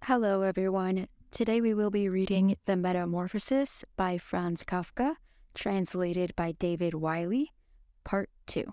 Hello, everyone. Today we will be reading The Metamorphosis by Franz Kafka, translated by David Wiley, Part 2.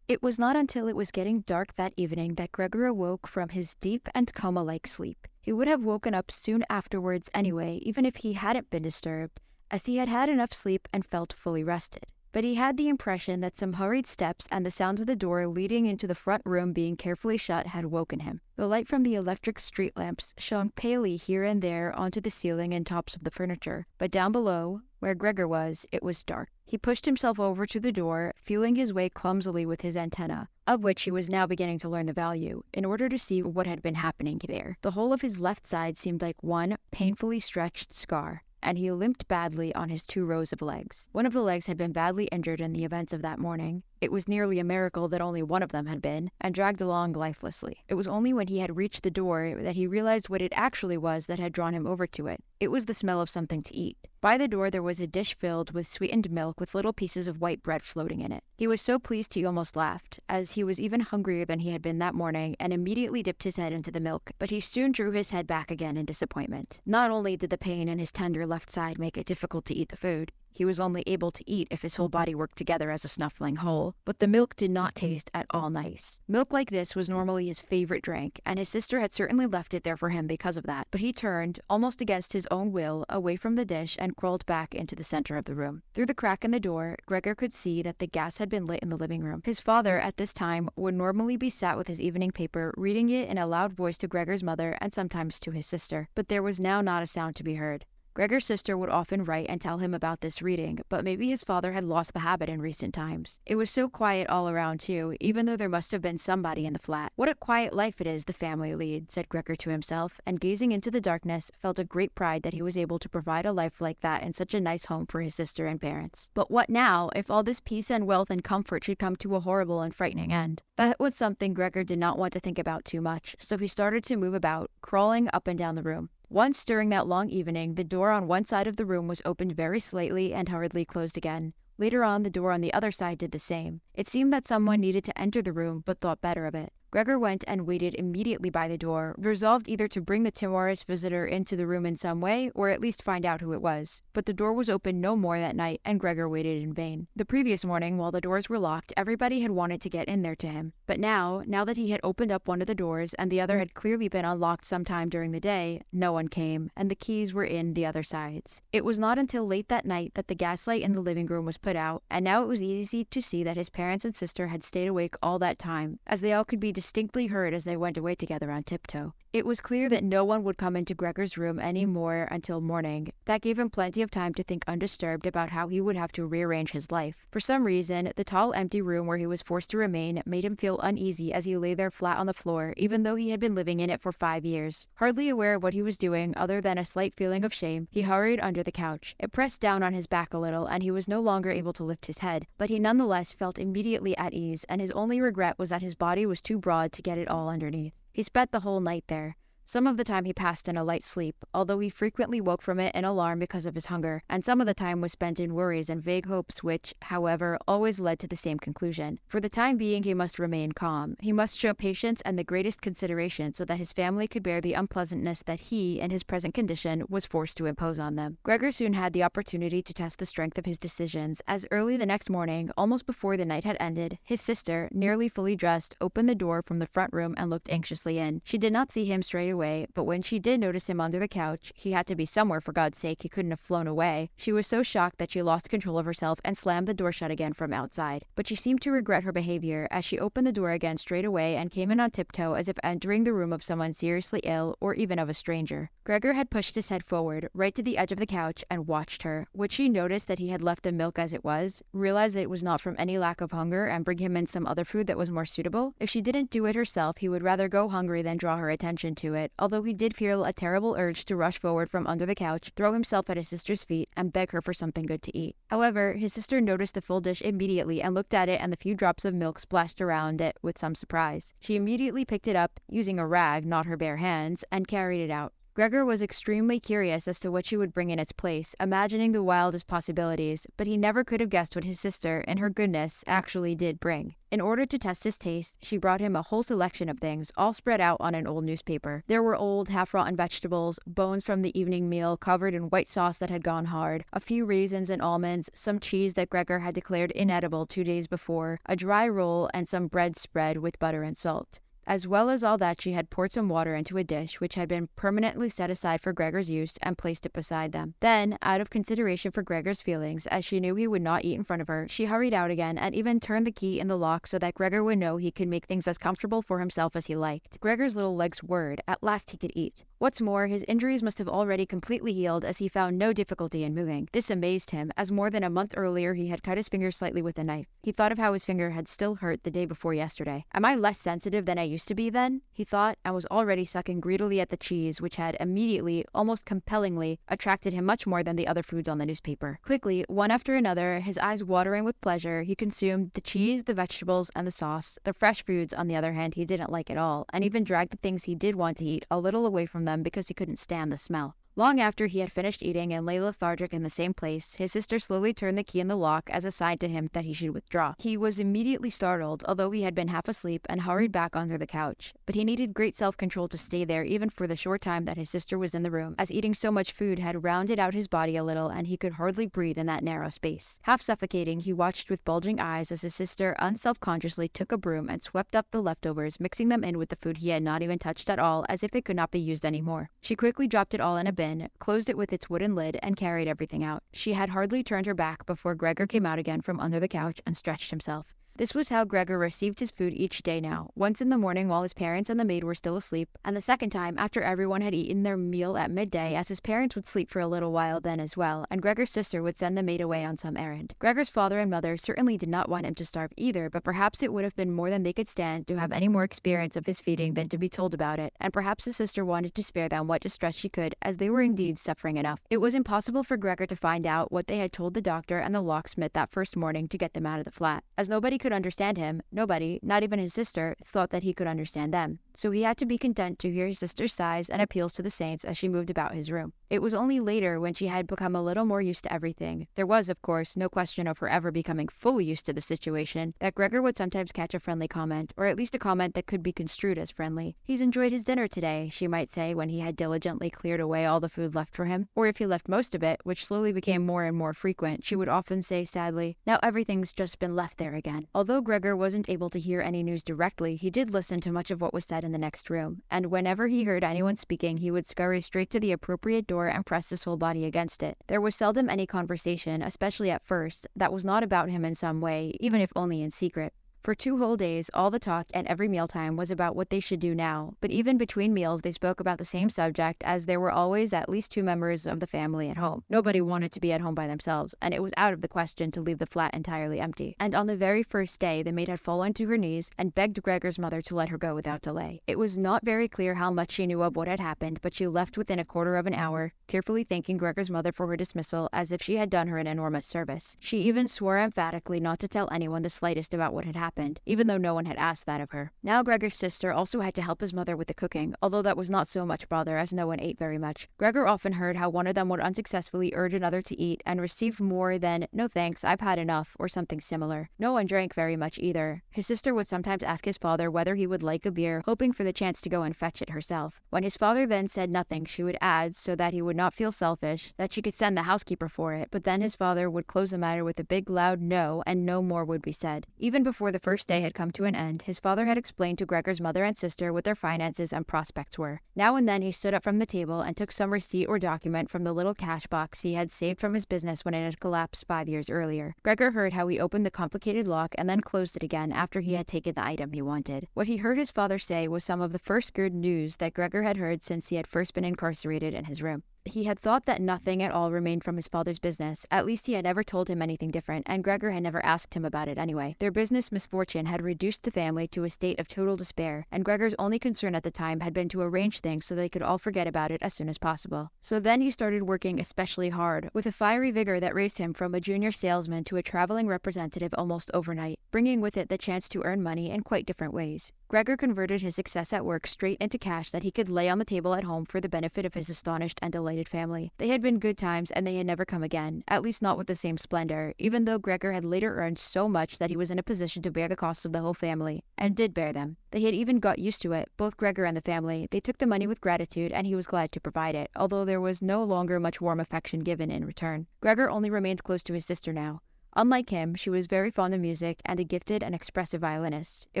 It was not until it was getting dark that evening that Gregor awoke from his deep and coma-like sleep. He would have woken up soon afterwards anyway, even if he hadn't been disturbed, as he had had enough sleep and felt fully rested. But he had the impression that some hurried steps and the sound of the door leading into the front room being carefully shut had woken him. The light from the electric street lamps shone palely here and there onto the ceiling and tops of the furniture, but down below, where Gregor was, it was dark. He pushed himself over to the door, feeling his way clumsily with his antenna, of which he was now beginning to learn the value, in order to see what had been happening there. The whole of his left side seemed like one painfully stretched scar, and he limped badly on his 2 rows of legs. One of the legs had been badly injured in the events of that morning. It was nearly a miracle that only one of them had been, and dragged along lifelessly. It was only when he had reached the door that he realized what it actually was that had drawn him over to it. It was the smell of something to eat. By the door there was a dish filled with sweetened milk with little pieces of white bread floating in it. He was so pleased he almost laughed, as he was even hungrier than he had been that morning, and immediately dipped his head into the milk, but he soon drew his head back again in disappointment. Not only did the pain in his tender left side make it difficult to eat the food, he was only able to eat if his whole body worked together as a snuffling whole, but the milk did not taste at all nice. Milk like this was normally his favorite drink, and his sister had certainly left it there for him because of that, but he turned, almost against his own will, away from the dish and crawled back into the center of the room. Through the crack in the door, Gregor could see that the gas had been lit in the living room. His father, at this time, would normally be sat with his evening paper, reading it in a loud voice to Gregor's mother and sometimes to his sister, but there was now not a sound to be heard. Gregor's sister would often write and tell him about this reading, but maybe his father had lost the habit in recent times. It was so quiet all around too, even though there must have been somebody in the flat. What a quiet life it is the family lead, said Gregor to himself, and gazing into the darkness, felt a great pride that he was able to provide a life like that in such a nice home for his sister and parents. But what now, if all this peace and wealth and comfort should come to a horrible and frightening end? That was something Gregor did not want to think about too much, so he started to move about, crawling up and down the room. Once during that long evening, the door on one side of the room was opened very slightly and hurriedly closed again. Later on, the door on the other side did the same. It seemed that someone needed to enter the room, but thought better of it. Gregor went and waited immediately by the door, resolved either to bring the timorous visitor into the room in some way, or at least find out who it was. But the door was opened no more that night, and Gregor waited in vain. The previous morning, while the doors were locked, everybody had wanted to get in there to him. But now that he had opened up one of the doors, and the other had clearly been unlocked sometime during the day, no one came, and the keys were in the other sides. It was not until late that night that the gaslight in the living room was put out, and now it was easy to see that his parents and sister had stayed awake all that time, as they all could be distinctly heard as they went away together on tiptoe. It was clear that no one would come into Gregor's room any more until morning. That gave him plenty of time to think undisturbed about how he would have to rearrange his life. For some reason, the tall empty room where he was forced to remain made him feel uneasy as he lay there flat on the floor, even though he had been living in it for 5 years. Hardly aware of what he was doing other than a slight feeling of shame, he hurried under the couch. It pressed down on his back a little, and he was no longer able to lift his head, but he nonetheless felt immediately at ease, and his only regret was that his body was too broad to get it all underneath. He spent the whole night there. Some of the time he passed in a light sleep, although he frequently woke from it in alarm because of his hunger, and some of the time was spent in worries and vague hopes which, however, always led to the same conclusion. For the time being he must remain calm. He must show patience and the greatest consideration so that his family could bear the unpleasantness that he, in his present condition, was forced to impose on them. Gregor soon had the opportunity to test the strength of his decisions, as early the next morning, almost before the night had ended, his sister, nearly fully dressed, opened the door from the front room and looked anxiously in. She did not see him straight away, but when she did notice him under the couch, he had to be somewhere for God's sake, he couldn't have flown away. She was so shocked that she lost control of herself and slammed the door shut again from outside. But she seemed to regret her behavior as she opened the door again straight away and came in on tiptoe as if entering the room of someone seriously ill or even of a stranger. Gregor had pushed his head forward, right to the edge of the couch, and watched her. Would she notice that he had left the milk as it was, realize that it was not from any lack of hunger, and bring him in some other food that was more suitable? If she didn't do it herself, he would rather go hungry than draw her attention to it, although he did feel a terrible urge to rush forward from under the couch, throw himself at his sister's feet, and beg her for something good to eat. However, his sister noticed the full dish immediately and looked at it and the few drops of milk splashed around it with some surprise. She immediately picked it up, using a rag, not her bare hands, and carried it out. Gregor was extremely curious as to what she would bring in its place, imagining the wildest possibilities, but he never could have guessed what his sister, in her goodness, actually did bring. In order to test his taste, she brought him a whole selection of things, all spread out on an old newspaper. There were old, half-rotten vegetables, bones from the evening meal covered in white sauce that had gone hard, a few raisins and almonds, some cheese that Gregor had declared inedible 2 days before, a dry roll, and some bread spread with butter and salt. As well as all that, she had poured some water into a dish which had been permanently set aside for Gregor's use and placed it beside them. Then, out of consideration for Gregor's feelings, as she knew he would not eat in front of her, she hurried out again and even turned the key in the lock so that Gregor would know he could make things as comfortable for himself as he liked. Gregor's little legs whirred. At last he could eat. What's more, his injuries must have already completely healed, as he found no difficulty in moving. This amazed him, as more than a month earlier he had cut his finger slightly with a knife. He thought of how his finger had still hurt the day before yesterday. Am I less sensitive than I used to be then? He thought, and was already sucking greedily at the cheese, which had immediately, almost compellingly, attracted him much more than the other foods on the newspaper. Quickly, one after another, his eyes watering with pleasure, he consumed the cheese, the vegetables, and the sauce. The fresh foods, on the other hand, he didn't like at all, and even dragged the things he did want to eat a little away from them because he couldn't stand the smell. Long after he had finished eating and lay lethargic in the same place, his sister slowly turned the key in the lock as a sign to him that he should withdraw. He was immediately startled, although he had been half asleep, and hurried back under the couch. But he needed great self-control to stay there even for the short time that his sister was in the room, as eating so much food had rounded out his body a little and he could hardly breathe in that narrow space. Half suffocating, he watched with bulging eyes as his sister unselfconsciously took a broom and swept up the leftovers, mixing them in with the food he had not even touched at all, as if it could not be used anymore. She quickly dropped it all in a bin, closed it with its wooden lid, and carried everything out. She had hardly turned her back before Gregor came out again from under the couch and stretched himself. This was how Gregor received his food each day now, once in the morning while his parents and the maid were still asleep, and the second time after everyone had eaten their meal at midday, as his parents would sleep for a little while then as well, and Gregor's sister would send the maid away on some errand. Gregor's father and mother certainly did not want him to starve either, but perhaps it would have been more than they could stand to have any more experience of his feeding than to be told about it, and perhaps his sister wanted to spare them what distress she could, as they were indeed suffering enough. It was impossible for Gregor to find out what they had told the doctor and the locksmith that first morning to get them out of the flat. As nobody could understand him, nobody, not even his sister, thought that he could understand them. So he had to be content to hear his sister's sighs and appeals to the saints as she moved about his room. It was only later, when she had become a little more used to everything, there was, of course, no question of her ever becoming fully used to the situation, that Gregor would sometimes catch a friendly comment, or at least a comment that could be construed as friendly. "He's enjoyed his dinner today," she might say when he had diligently cleared away all the food left for him. Or if he left most of it, which slowly became more and more frequent, she would often say sadly, "Now everything's just been left there again." Although Gregor wasn't able to hear any news directly, he did listen to much of what was said in the next room, and whenever he heard anyone speaking, he would scurry straight to the appropriate door and press his whole body against it. There was seldom any conversation, especially at first, that was not about him in some way, even if only in secret. For 2 whole days, all the talk at every mealtime was about what they should do now, but even between meals they spoke about the same subject, as there were always at least 2 members of the family at home. Nobody wanted to be at home by themselves, and it was out of the question to leave the flat entirely empty. And on the very first day, the maid had fallen to her knees and begged Gregor's mother to let her go without delay. It was not very clear how much she knew of what had happened, but she left within a quarter of an hour, tearfully thanking Gregor's mother for her dismissal as if she had done her an enormous service. She even swore emphatically not to tell anyone the slightest about what had happened, even though no one had asked that of her. Now Gregor's sister also had to help his mother with the cooking, although that was not so much bother, as no one ate very much. Gregor often heard how one of them would unsuccessfully urge another to eat, and received more than, "No thanks, I've had enough," or something similar. No one drank very much either. His sister would sometimes ask his father whether he would like a beer, hoping for the chance to go and fetch it herself. When his father then said nothing, she would add, so that he would not feel selfish, that she could send the housekeeper for it, but then his father would close the matter with a big loud no, and no more would be said. Even before the first day had come to an end, his father had explained to Gregor's mother and sister what their finances and prospects were. Now and then he stood up from the table and took some receipt or document from the little cash box he had saved from his business when it had collapsed 5 years earlier. Gregor heard how he opened the complicated lock and then closed it again after he had taken the item he wanted. What he heard his father say was some of the first good news that Gregor had heard since he had first been incarcerated in his room. He had thought that nothing at all remained from his father's business. At least he had never told him anything different, and Gregor had never asked him about it anyway. Their business misfortune had reduced the family to a state of total despair, and Gregor's only concern at the time had been to arrange things so they could all forget about it as soon as possible. So then he started working especially hard, with a fiery vigor that raised him from a junior salesman to a traveling representative almost overnight, bringing with it the chance to earn money in quite different ways. Gregor converted his success at work straight into cash that he could lay on the table at home for the benefit of his astonished and delighted family. They had been good times, and they had never come again, at least not with the same splendor, even though Gregor had later earned so much that he was in a position to bear the costs of the whole family, and did bear them. They had even got used to it, both Gregor and the family. They took the money with gratitude, and he was glad to provide it, although there was no longer much warm affection given in return. Gregor only remained close to his sister now. Unlike him, she was very fond of music and a gifted and expressive violinist. It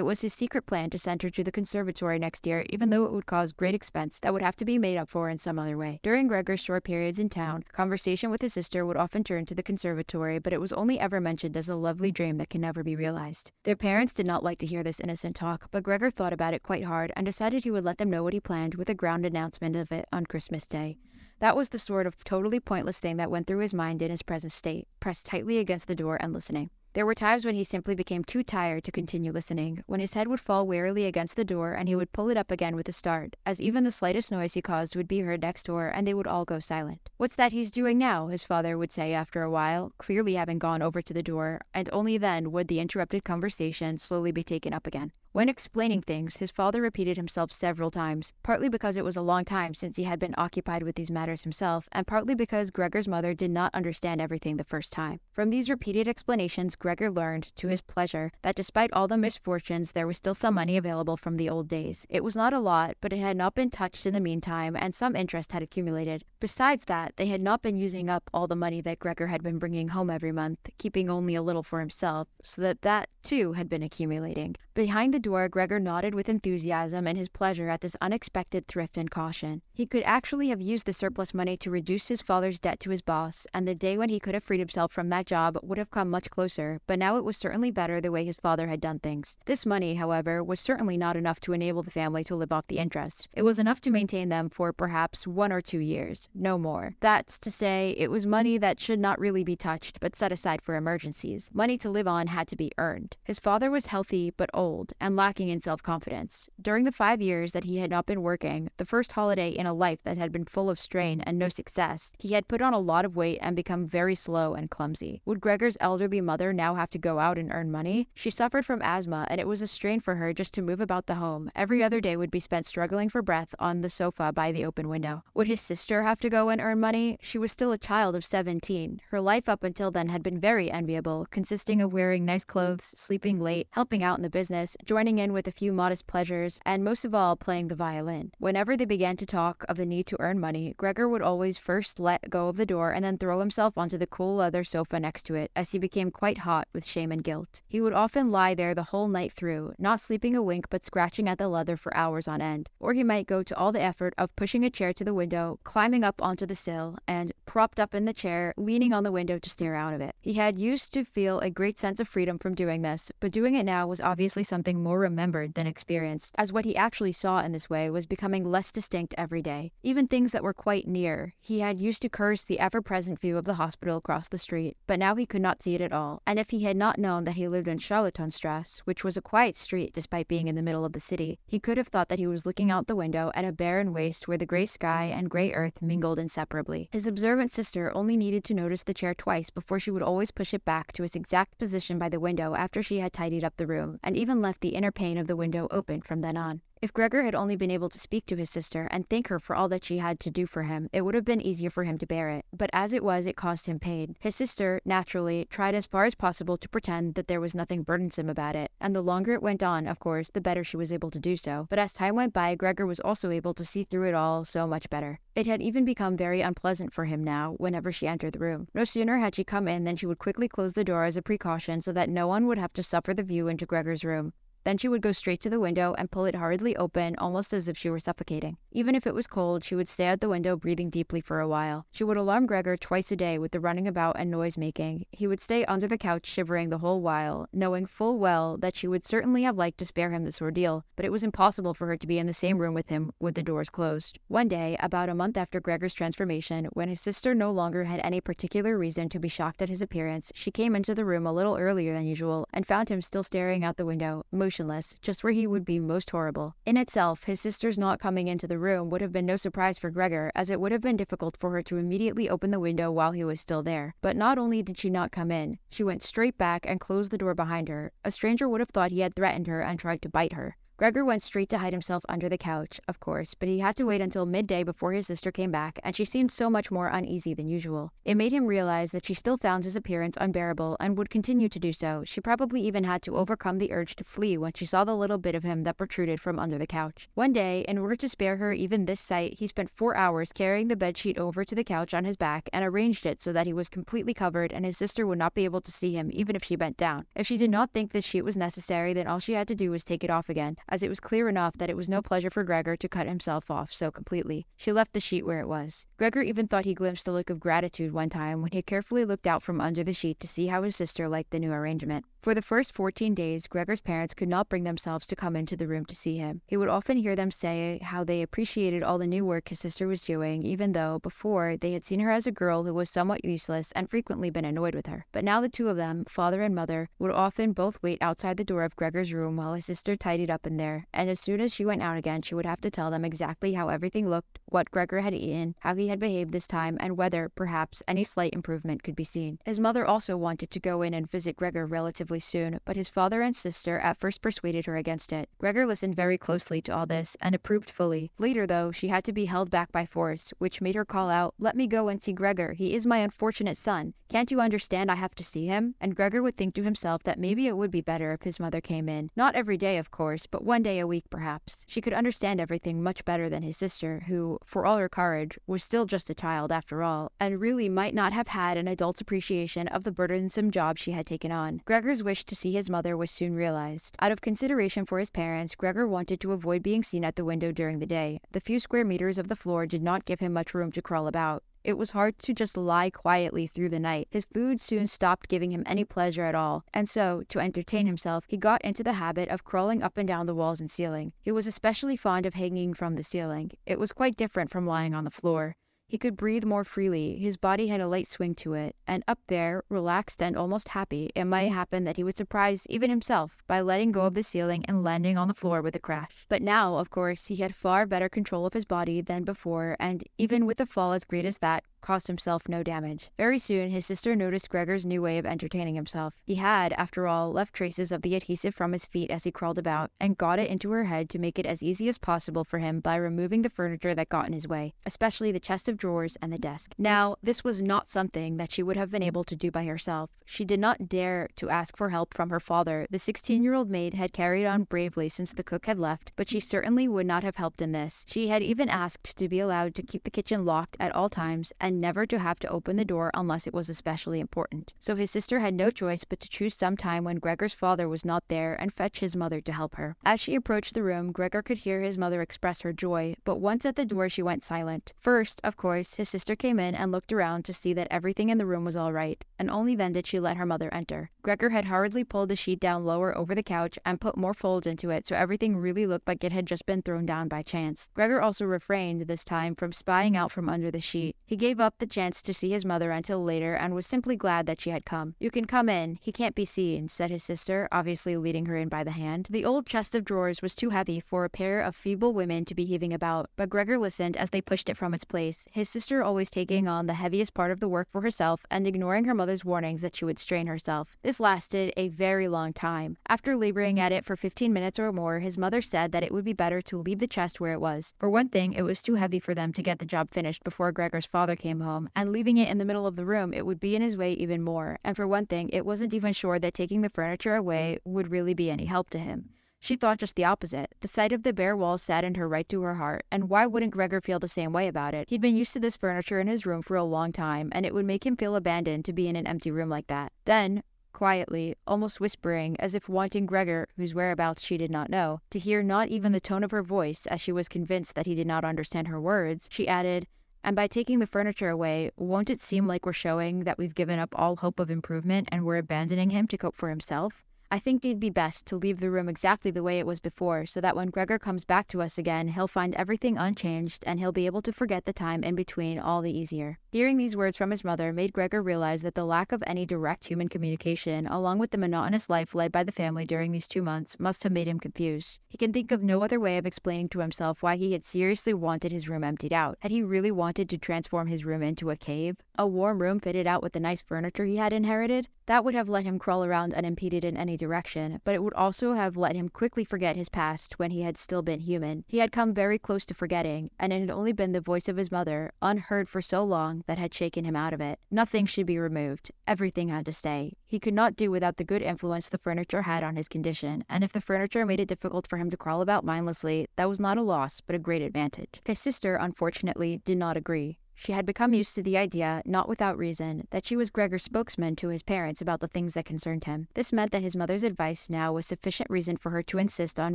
was his secret plan to send her to the conservatory next year, even though it would cause great expense that would have to be made up for in some other way. During Gregor's short periods in town, conversation with his sister would often turn to the conservatory, but it was only ever mentioned as a lovely dream that can never be realized. Their parents did not like to hear this innocent talk, but Gregor thought about it quite hard and decided he would let them know what he planned with a ground announcement of it on Christmas Day. That was the sort of totally pointless thing that went through his mind in his present state, pressed tightly against the door and listening. There were times when he simply became too tired to continue listening, when his head would fall wearily against the door and he would pull it up again with a start, as even the slightest noise he caused would be heard next door and they would all go silent. "What's that he's doing now?" his father would say after a while, clearly having gone over to the door, and only then would the interrupted conversation slowly be taken up again. When explaining things, his father repeated himself several times, partly because it was a long time since he had been occupied with these matters himself, and partly because Gregor's mother did not understand everything the first time. From these repeated explanations, Gregor learned, to his pleasure, that despite all the misfortunes, there was still some money available from the old days. It was not a lot, but it had not been touched in the meantime, and some interest had accumulated. Besides that, they had not been using up all the money that Gregor had been bringing home every month, keeping only a little for himself, so that too had been accumulating. Behind the door, Gregor nodded with enthusiasm and his pleasure at this unexpected thrift and caution. He could actually have used the surplus money to reduce his father's debt to his boss, and the day when he could have freed himself from that job would have come much closer, but now it was certainly better the way his father had done things. This money, however, was certainly not enough to enable the family to live off the interest. It was enough to maintain them for perhaps 1 or 2 years, no more. That's to say, it was money that should not really be touched, but set aside for emergencies. Money to live on had to be earned. His father was healthy but old, and lacking in self-confidence. During the 5 years that he had not been working, the first holiday in a life that had been full of strain and no success, he had put on a lot of weight and become very slow and clumsy. Would Gregor's elderly mother now have to go out and earn money? She suffered from asthma, and it was a strain for her just to move about the home. Every other day would be spent struggling for breath on the sofa by the open window. Would his sister have to go and earn money? She was still a child of 17. Her life up until then had been very enviable, consisting of wearing nice clothes, sleeping late, helping out in the business, joining in with a few modest pleasures, and most of all, playing the violin. Whenever they began to talk of the need to earn money, Gregor would always first let go of the door and then throw himself onto the cool leather sofa next to it, as he became quite hot with shame and guilt. He would often lie there the whole night through, not sleeping a wink but scratching at the leather for hours on end. Or he might go to all the effort of pushing a chair to the window, climbing up onto the sill, and, propped up in the chair, leaning on the window to stare out of it. He had used to feel a great sense of freedom from doing this, but doing it now was obviously something more remembered than experienced, as what he actually saw in this way was becoming less distinct every day. Even things that were quite near. He had used to curse the ever-present view of the hospital across the street, but now he could not see it at all, and if he had not known that he lived in Charlottenstrasse, which was a quiet street despite being in the middle of the city, he could have thought that he was looking out the window at a barren waste where the gray sky and gray earth mingled inseparably. His observant sister only needed to notice the chair twice before she would always push it back to its exact position by the window after she had tidied up the room, and even left the inner pane of the window open from then on. If Gregor had only been able to speak to his sister and thank her for all that she had to do for him, it would have been easier for him to bear it. But as it was, it caused him pain. His sister, naturally, tried as far as possible to pretend that there was nothing burdensome about it, and the longer it went on, of course, the better she was able to do so. But as time went by, Gregor was also able to see through it all so much better. It had even become very unpleasant for him now, whenever she entered the room. No sooner had she come in than she would quickly close the door as a precaution so that no one would have to suffer the view into Gregor's room. Then she would go straight to the window and pull it hurriedly open, almost as if she were suffocating. Even if it was cold, she would stay at the window breathing deeply for a while. She would alarm Gregor twice a day with the running about and noise-making. He would stay under the couch shivering the whole while, knowing full well that she would certainly have liked to spare him this ordeal, but it was impossible for her to be in the same room with him with the doors closed. One day, about a month after Gregor's transformation, when his sister no longer had any particular reason to be shocked at his appearance, she came into the room a little earlier than usual and found him still staring out the window, motionless, just where he would be most horrible. In itself, his sister's not coming into the room would have been no surprise for Gregor, as it would have been difficult for her to immediately open the window while he was still there. But not only did she not come in, she went straight back and closed the door behind her. A stranger would have thought he had threatened her and tried to bite her. Gregor went straight to hide himself under the couch, of course, but he had to wait until midday before his sister came back, and she seemed so much more uneasy than usual. It made him realize that she still found his appearance unbearable and would continue to do so. She probably even had to overcome the urge to flee when she saw the little bit of him that protruded from under the couch. One day, in order to spare her even this sight, he spent 4 hours carrying the bedsheet over to the couch on his back and arranged it so that he was completely covered and his sister would not be able to see him even if she bent down. If she did not think this sheet was necessary, then all she had to do was take it off again, as it was clear enough that it was no pleasure for Gregor to cut himself off so completely. She left the sheet where it was. Gregor even thought he glimpsed a look of gratitude one time when he carefully looked out from under the sheet to see how his sister liked the new arrangement. For the first 14 days, Gregor's parents could not bring themselves to come into the room to see him. He would often hear them say how they appreciated all the new work his sister was doing, even though, before, they had seen her as a girl who was somewhat useless and frequently been annoyed with her. But now the two of them, father and mother, would often both wait outside the door of Gregor's room while his sister tidied up in there, and as soon as she went out again, she would have to tell them exactly how everything looked, what Gregor had eaten, how he had behaved this time, and whether, perhaps, any slight improvement could be seen. His mother also wanted to go in and visit Gregor relatively soon, but his father and sister at first persuaded her against it. Gregor listened very closely to all this and approved fully. Later, though, she had to be held back by force, which made her call out, "Let me go and see Gregor. He is my unfortunate son. Can't you understand I have to see him?" And Gregor would think to himself that maybe it would be better if his mother came in. Not every day, of course, but one day a week perhaps. She could understand everything much better than his sister, who, for all her courage, was still just a child after all, and really might not have had an adult's appreciation of the burdensome job she had taken on. Gregor's wish to see his mother was soon realized. Out of consideration for his parents, Gregor wanted to avoid being seen at the window during the day. The few square meters of the floor did not give him much room to crawl about. It was hard to just lie quietly through the night. His food soon stopped giving him any pleasure at all, and so, to entertain himself, he got into the habit of crawling up and down the walls and ceiling. He was especially fond of hanging from the ceiling. It was quite different from lying on the floor. He could breathe more freely, his body had a light swing to it, and up there, relaxed and almost happy, it might happen that he would surprise even himself by letting go of the ceiling and landing on the floor with a crash. But now, of course, he had far better control of his body than before, and even with a fall as great as that, caused himself no damage. Very soon, his sister noticed Gregor's new way of entertaining himself. He had, after all, left traces of the adhesive from his feet as he crawled about, and got it into her head to make it as easy as possible for him by removing the furniture that got in his way, especially the chest of drawers and the desk. Now, this was not something that she would have been able to do by herself. She did not dare to ask for help from her father. The 16-year-old maid had carried on bravely since the cook had left, but she certainly would not have helped in this. She had even asked to be allowed to keep the kitchen locked at all times and never to have to open the door unless it was especially important. So his sister had no choice but to choose some time when Gregor's father was not there and fetch his mother to help her. As she approached the room, Gregor could hear his mother express her joy, but once at the door she went silent. First, of course, his sister came in and looked around to see that everything in the room was all right, and only then did she let her mother enter. Gregor had hurriedly pulled the sheet down lower over the couch and put more folds into it so everything really looked like it had just been thrown down by chance. Gregor also refrained this time from spying out from under the sheet. He gave up the chance to see his mother until later and was simply glad that she had come. "You can come in. He can't be seen," said his sister, obviously leading her in by the hand. The old chest of drawers was too heavy for a pair of feeble women to be heaving about, but Gregor listened as they pushed it from its place, his sister always taking on the heaviest part of the work for herself and ignoring her mother's warnings that she would strain herself. This lasted a very long time. After laboring at it for 15 minutes or more, his mother said that it would be better to leave the chest where it was. For one thing, it was too heavy for them to get the job finished before Gregor's father came home, and leaving it in the middle of the room, it would be in his way even more. And for one thing, it wasn't even sure that taking the furniture away would really be any help to him. She thought just the opposite. The sight of the bare walls saddened her right to her heart, and why wouldn't Gregor feel the same way about it? He'd been used to this furniture in his room for a long time, and it would make him feel abandoned to be in an empty room like that. Then, quietly, almost whispering, as if wanting Gregor, whose whereabouts she did not know, to hear not even the tone of her voice, as she was convinced that he did not understand her words, she added, "And by taking the furniture away, won't it seem like we're showing that we've given up all hope of improvement and we're abandoning him to cope for himself? I think it'd be best to leave the room exactly the way it was before, so that when Gregor comes back to us again, he'll find everything unchanged and he'll be able to forget the time in between all the easier." Hearing these words from his mother made Gregor realize that the lack of any direct human communication, along with the monotonous life led by the family during these 2 months, must have made him confused. He can think of no other way of explaining to himself why he had seriously wanted his room emptied out. Had he really wanted to transform his room into a cave? A warm room fitted out with the nice furniture he had inherited? That would have let him crawl around unimpeded in any direction, but it would also have let him quickly forget his past when he had still been human. He had come very close to forgetting, and it had only been the voice of his mother, unheard for so long, that had shaken him out of it. Nothing should be removed. Everything had to stay. He could not do without the good influence the furniture had on his condition, and if the furniture made it difficult for him to crawl about mindlessly, that was not a loss, but a great advantage. His sister, unfortunately, did not agree. She had become used to the idea, not without reason, that she was Gregor's spokesman to his parents about the things that concerned him. This meant that his mother's advice now was sufficient reason for her to insist on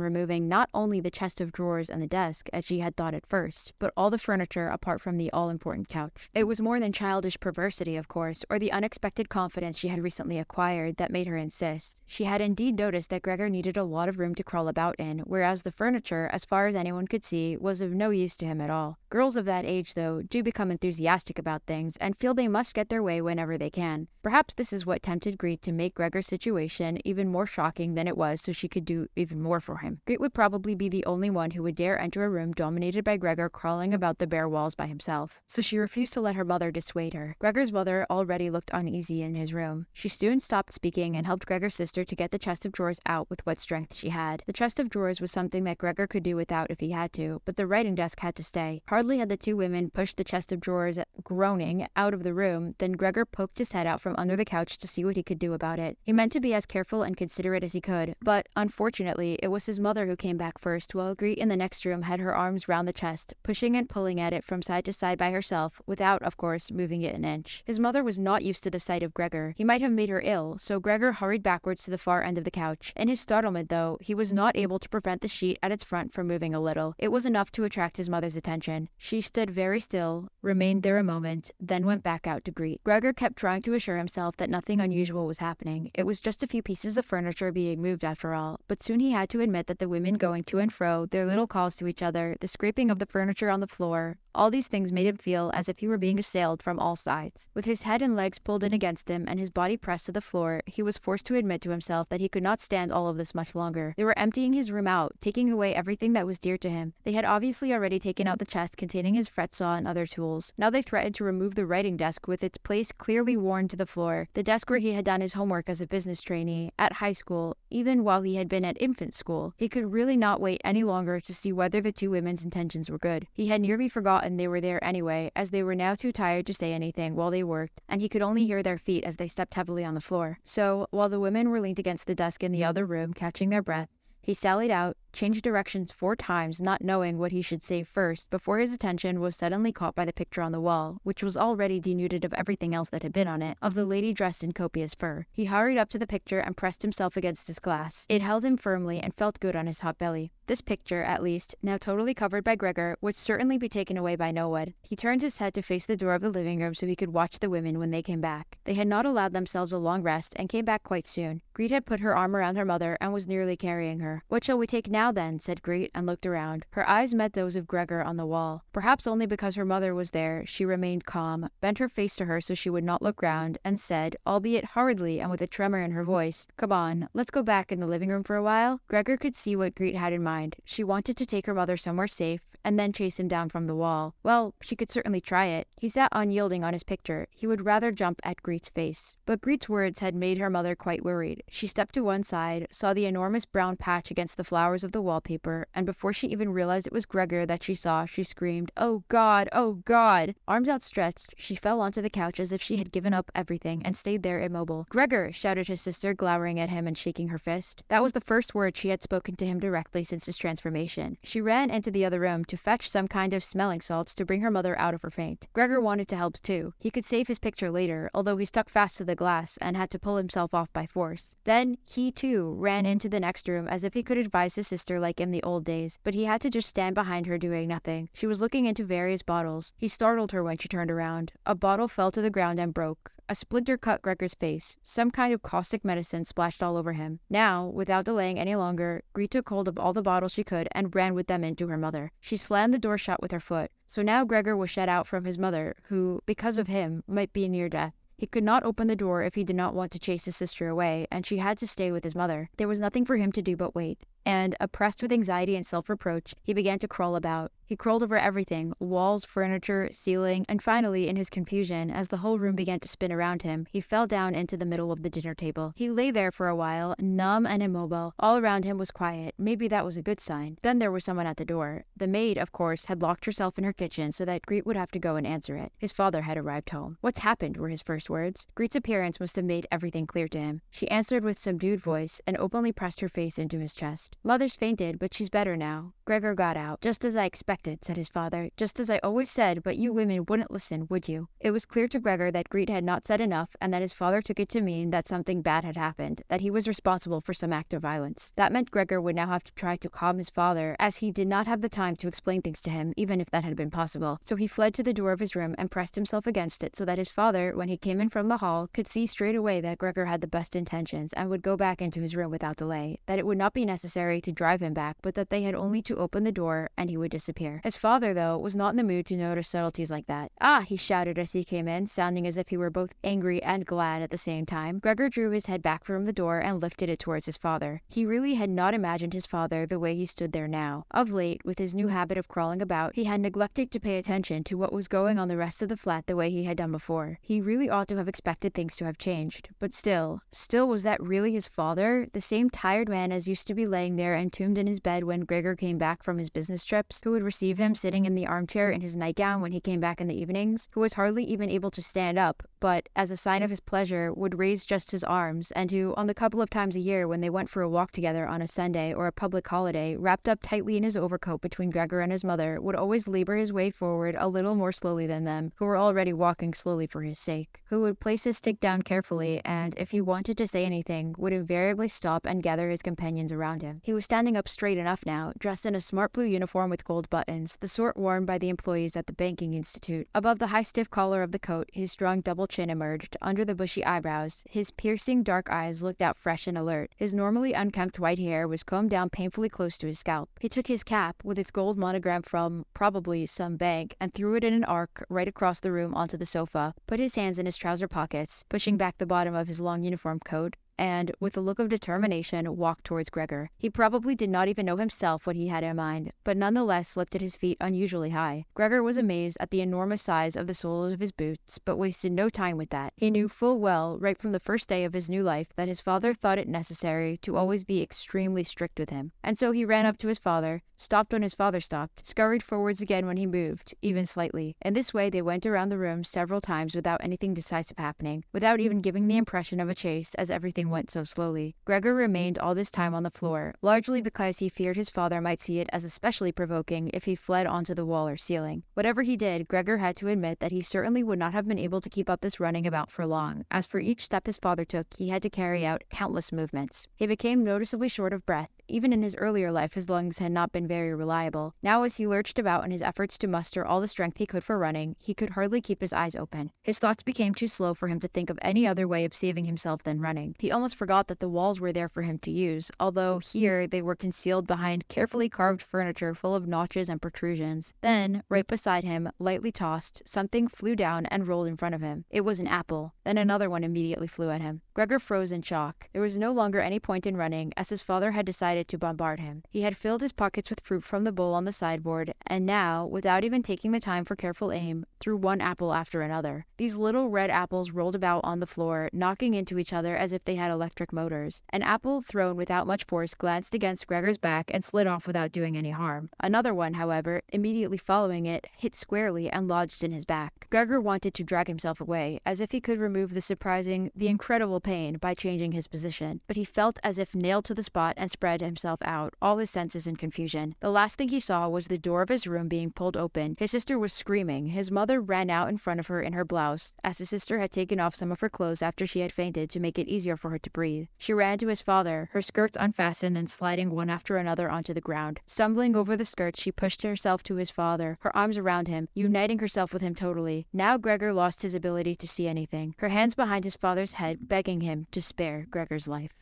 removing not only the chest of drawers and the desk, as she had thought at first, but all the furniture apart from the all-important couch. It was more than childish perversity, of course, or the unexpected confidence she had recently acquired that made her insist. She had indeed noticed that Gregor needed a lot of room to crawl about in, whereas the furniture, as far as anyone could see, was of no use to him at all. Girls of that age, though, do become enthusiastic about things and feel they must get their way whenever they can. Perhaps this is what tempted Greet to make Gregor's situation even more shocking than it was, so she could do even more for him. Greet would probably be the only one who would dare enter a room dominated by Gregor crawling about the bare walls by himself, so she refused to let her mother dissuade her. Gregor's mother already looked uneasy in his room. She soon stopped speaking and helped Gregor's sister to get the chest of drawers out with what strength she had. The chest of drawers was something that Gregor could do without if he had to, but the writing desk had to stay. Hardly had the two women pushed the chest of drawers, groaning, out of the room, then Gregor poked his head out from under the couch to see what he could do about it. He meant to be as careful and considerate as he could, but unfortunately, it was his mother who came back first, while Greet in the next room had her arms round the chest, pushing and pulling at it from side to side by herself, without, of course, moving it an inch. His mother was not used to the sight of Gregor. He might have made her ill, so Gregor hurried backwards to the far end of the couch. In his startlement, though, he was not able to prevent the sheet at its front from moving a little. It was enough to attract his mother's attention. She stood very still, remained there a moment, then went back out to Greet. Gregor kept trying to assure himself that nothing unusual was happening. It was just a few pieces of furniture being moved after all, but soon he had to admit that the women going to and fro, their little calls to each other, the scraping of the furniture on the floor, all these things made him feel as if he were being assailed from all sides. With his head and legs pulled in against him and his body pressed to the floor, he was forced to admit to himself that he could not stand all of this much longer. They were emptying his room out, taking away everything that was dear to him. They had obviously already taken out the chest containing his fret saw and other tools. Now they threatened to remove the writing desk with its place clearly worn to the floor, the desk where he had done his homework as a business trainee, at high school, even while he had been at infant school. He could really not wait any longer to see whether the two women's intentions were good. He had nearly forgotten they were there anyway, as they were now too tired to say anything while they worked, and he could only hear their feet as they stepped heavily on the floor. So, while the women were leaned against the desk in the other room, catching their breath, he sallied out, changed directions 4 times, not knowing what he should say first, before his attention was suddenly caught by the picture on the wall, which was already denuded of everything else that had been on it, of the lady dressed in copious fur. He hurried up to the picture and pressed himself against its glass. It held him firmly and felt good on his hot belly. This picture, at least, now totally covered by Gregor, would certainly be taken away by no one. He turned his head to face the door of the living room so he could watch the women when they came back. They had not allowed themselves a long rest and came back quite soon. Greet had put her arm around her mother and was nearly carrying her. "What shall we take now, then?" said Greet, and looked around. Her eyes met those of Gregor on the wall. Perhaps only because her mother was there, she remained calm, bent her face to her so she would not look round, and said, albeit hurriedly and with a tremor in her voice, "Come on, let's go back in the living room for a while." Gregor could see what Greet had in mind. She wanted to take her mother somewhere safe, and then chase him down from the wall. Well, she could certainly try it. He sat unyielding on his picture. He would rather jump at Greet's face. But Greet's words had made her mother quite worried. She stepped to one side, saw the enormous brown patch against the flowers of the wallpaper, and before she even realized it was Gregor that she saw, she screamed, "Oh God! Oh God!" Arms outstretched, she fell onto the couch as if she had given up everything and stayed there immobile. "Gregor!" shouted his sister, glowering at him and shaking her fist. That was the first word she had spoken to him directly since his transformation. She ran into the other room to fetch some kind of smelling salts to bring her mother out of her faint. Gregor wanted to help too. He could save his picture later, although he stuck fast to the glass and had to pull himself off by force. Then he too ran into the next room as if he could advise his sister like in the old days, but he had to just stand behind her doing nothing. She was looking into various bottles. He startled her when she turned around. A bottle fell to the ground and broke. A splinter cut Gregor's face. Some kind of caustic medicine splashed all over him. Now, without delaying any longer, Greet took hold of all the bottles she could and ran with them into her mother. She slammed the door shut with her foot. So now Gregor was shut out from his mother, who, because of him, might be near death. He could not open the door if he did not want to chase his sister away, and she had to stay with his mother. There was nothing for him to do but wait. And, oppressed with anxiety and self-reproach, he began to crawl about. He He crawled over everything, walls, furniture, ceiling, and finally, in his confusion, as the whole room began to spin around him, he fell down into the middle of the dinner table. He lay there for a while, numb and immobile. All around him was quiet. Maybe that was a good sign. Then there was someone at the door. The maid, of course, had locked herself in her kitchen so that Greet would have to go and answer it. His father had arrived home. "What's happened?" were his first words. Greet's appearance must have made everything clear to him. She answered with subdued voice and openly pressed her face into his chest. "Mother's fainted, but she's better now." Gregor got out. "Just as I expected," said his father. "Just as I always said, but you women wouldn't listen, would you?" It was clear to Gregor that Greet had not said enough and that his father took it to mean that something bad had happened, that he was responsible for some act of violence. That meant Gregor would now have to try to calm his father, as he did not have the time to explain things to him, even if that had been possible. So he fled to the door of his room and pressed himself against it so that his father, when he came in from the hall, could see straight away that Gregor had the best intentions and would go back into his room without delay, that it would not be necessary to drive him back, but that they had only to open the door and he would disappear. His father, though, was not in the mood to notice subtleties like that. "Ah!" he shouted as he came in, sounding as if he were both angry and glad at the same time. Gregor drew his head back from the door and lifted it towards his father. He really had not imagined his father the way he stood there now. Of late, with his new habit of crawling about, he had neglected to pay attention to what was going on the rest of the flat the way he had done before. He really ought to have expected things to have changed. But still was that really his father? The same tired man as used to be laying there entombed in his bed when Gregor came back from his business trips, who would receive him sitting in the armchair in his nightgown when he came back in the evenings, who was hardly even able to stand up, but, as a sign of his pleasure, would raise just his arms, and who, on the couple of times a year when they went for a walk together on a Sunday or a public holiday, wrapped up tightly in his overcoat between Gregor and his mother, would always labor his way forward a little more slowly than them, who were already walking slowly for his sake, who would place his stick down carefully, and, if he wanted to say anything, would invariably stop and gather his companions around him. He was standing up straight enough now, dressed in a smart blue uniform with gold buttons, the sort worn by the employees at the banking institute. Above the high stiff collar of the coat, his strong double chin emerged. Under the bushy eyebrows, his piercing dark eyes looked out fresh and alert. His normally unkempt white hair was combed down painfully close to his scalp. He took his cap, with its gold monogram from, probably, some bank, and threw it in an arc right across the room onto the sofa, put his hands in his trouser pockets, pushing back the bottom of his long uniform coat, and, with a look of determination, walked towards Gregor. He probably did not even know himself what he had in mind, but nonetheless lifted his feet unusually high. Gregor was amazed at the enormous size of the soles of his boots, but wasted no time with that. He knew full well, right from the first day of his new life, that his father thought it necessary to always be extremely strict with him. And so he ran up to his father, stopped when his father stopped, scurried forwards again when he moved, even slightly. In this way they went around the room several times without anything decisive happening, without even giving the impression of a chase, as everything went so slowly. Gregor remained all this time on the floor, largely because he feared his father might see it as especially provoking if he fled onto the wall or ceiling. Whatever he did, Gregor had to admit that he certainly would not have been able to keep up this running about for long, as for each step his father took, he had to carry out countless movements. He became noticeably short of breath. Even in his earlier life, his lungs had not been very reliable. Now, as he lurched about in his efforts to muster all the strength he could for running, he could hardly keep his eyes open. His thoughts became too slow for him to think of any other way of saving himself than running. He almost forgot that the walls were there for him to use, although here they were concealed behind carefully carved furniture full of notches and protrusions. Then, right beside him, lightly tossed, something flew down and rolled in front of him. It was an apple. Then another one immediately flew at him. Gregor froze in shock. There was no longer any point in running, as his father had decided to bombard him. He had filled his pockets with fruit from the bowl on the sideboard, and now, without even taking the time for careful aim, threw one apple after another. These little red apples rolled about on the floor, knocking into each other as if they had electric motors. An apple thrown without much force glanced against Gregor's back and slid off without doing any harm. Another one, however, immediately following it, hit squarely and lodged in his back. Gregor wanted to drag himself away, as if he could remove the surprising, the incredible pain by changing his position, but he felt as if nailed to the spot and spread himself out, all his senses in confusion. The last thing he saw was the door of his room being pulled open. His sister was screaming. His mother ran out in front of her in her blouse, as his sister had taken off some of her clothes after she had fainted to make it easier for her to breathe. She ran to his father, her skirts unfastened and sliding one after another onto the ground. Stumbling over the skirts, she pushed herself to his father, her arms around him, uniting herself with him totally. Now Gregor lost his ability to see anything, her hands behind his father's head, begging him to spare Gregor's life.